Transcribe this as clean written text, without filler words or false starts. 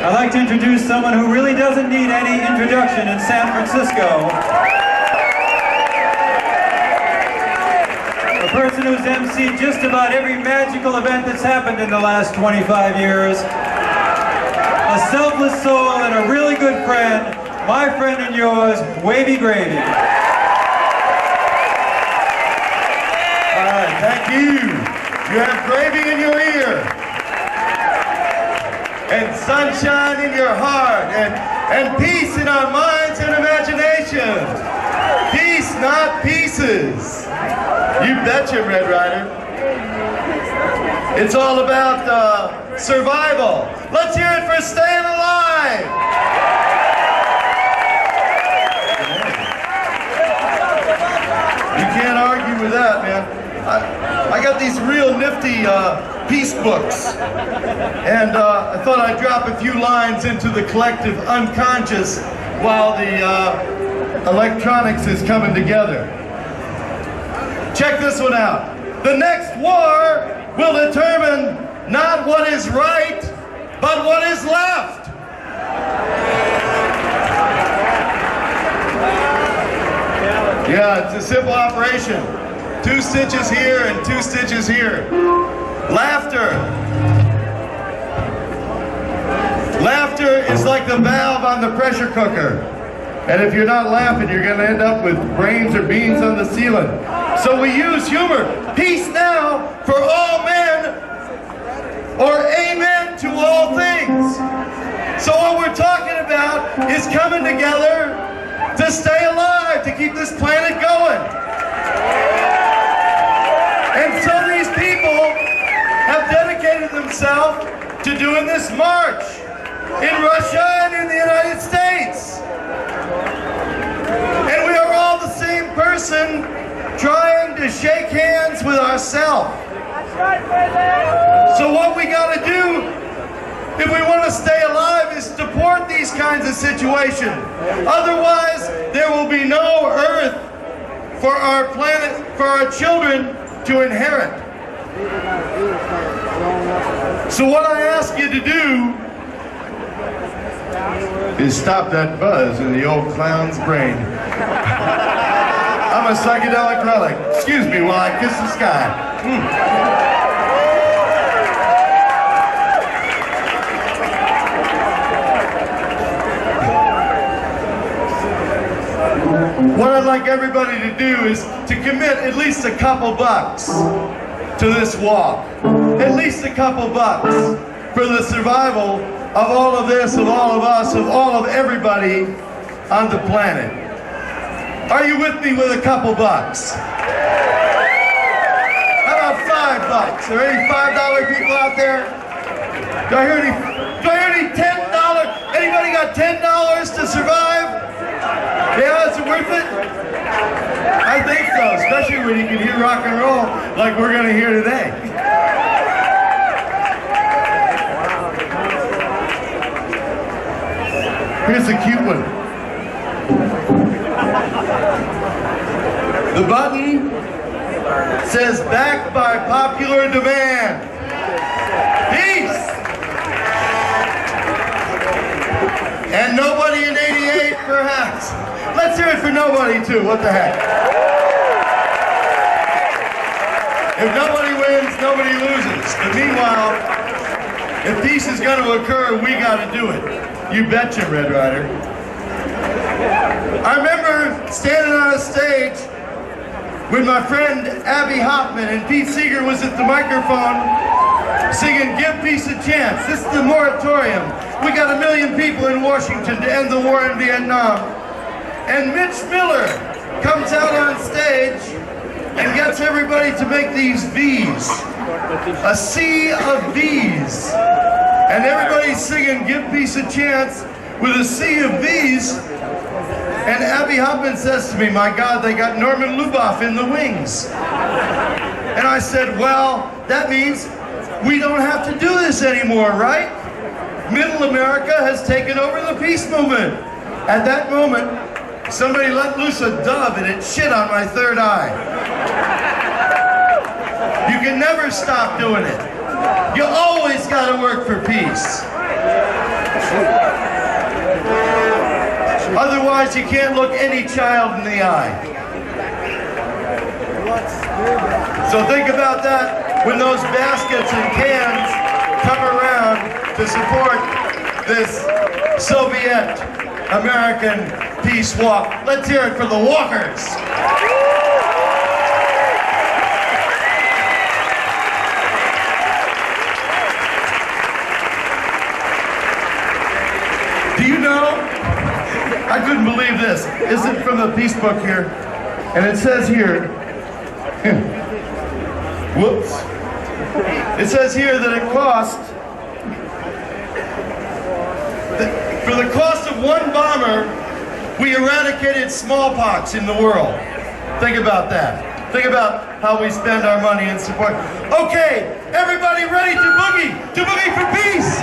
I'd like to introduce someone who really doesn't need any introduction in San Francisco. A person who's emceed just about every magical event that's happened in the last 25 years. A selfless soul and a really good friend, my friend and yours, Wavy Gravy. All right, thank you. You have gravy in your ear. And sunshine in your heart, and peace in our minds and imagination. Peace, not pieces. You betcha, Red Rider. It's all about survival. Let's hear it for staying alive. You can't argue with that, man. I got these real nifty peace books, and I thought I'd drop a few lines into the collective unconscious while the electronics is coming together. Check this one out. The next war will determine not what is right, but what is left. Yeah, it's a simple operation. 2 stitches here and 2 stitches here. Laughter. Laughter is like the valve on the pressure cooker. And if you're not laughing, you're going to end up with brains or beans on the ceiling. So we use humor. Peace now for all men, or amen to all things. So what we're talking about is coming together to stay alive, to keep this planet going. And so these people have dedicated themselves to doing this march in Russia and in the United States. And we are all the same person trying to shake hands with ourselves. So what we got to do if we want to stay alive is support these kinds of situations. Otherwise, there will be no earth for our planet, for our children to inherit. So what I ask you to do is stop that buzz in the old clown's brain. I'm a psychedelic relic. Excuse me while I kiss the sky. What I'd like everybody to do is to commit at least a couple bucks to this walk. At least a couple bucks for the survival of all of this, of all of us, of all of everybody on the planet. Are you with me with a couple bucks? How about $5? Are there any $5 people out there? Do I hear any $10? Anybody got $10 to survive? Yeah, is it worth it? I think so, especially when you can hear rock and roll like we're going to hear today. Here's a cute one. The button says backed by popular demand. Peace! And nobody in 88, perhaps. Let's hear it for nobody, too. What the heck? If nobody wins, nobody loses. But meanwhile, if peace is going to occur, we got to do it. You betcha, Red Rider. I remember standing on a stage with my friend Abby Hoffman, and Pete Seeger was at the microphone singing Give Peace a Chance. This is the moratorium. We got 1 million people in Washington to end the war in Vietnam. And Mitch Miller comes out on stage and gets everybody to make these V's. A sea of V's. And everybody's singing Give Peace a Chance with a sea of V's. And Abby Hoffman says to me, my God, they got Norman Luboff in the wings. And I said, well, that means we don't have to do this anymore, right? Middle America has taken over the peace movement. At that moment, somebody let loose a dove and it shit on my third eye. You can never stop doing it. You always got to work for peace. Otherwise, you can't look any child in the eye. So think about that when those baskets and cans come around to support this Soviet-American peace walk. Let's hear it for the walkers. Do you know, I couldn't believe this. This is from the peace book here, and it says here, whoops. It says here that it cost, for the cost of one bomber, we eradicated smallpox in the world. Think about that. Think about how we spend our money and support. Okay, everybody ready to boogie for peace?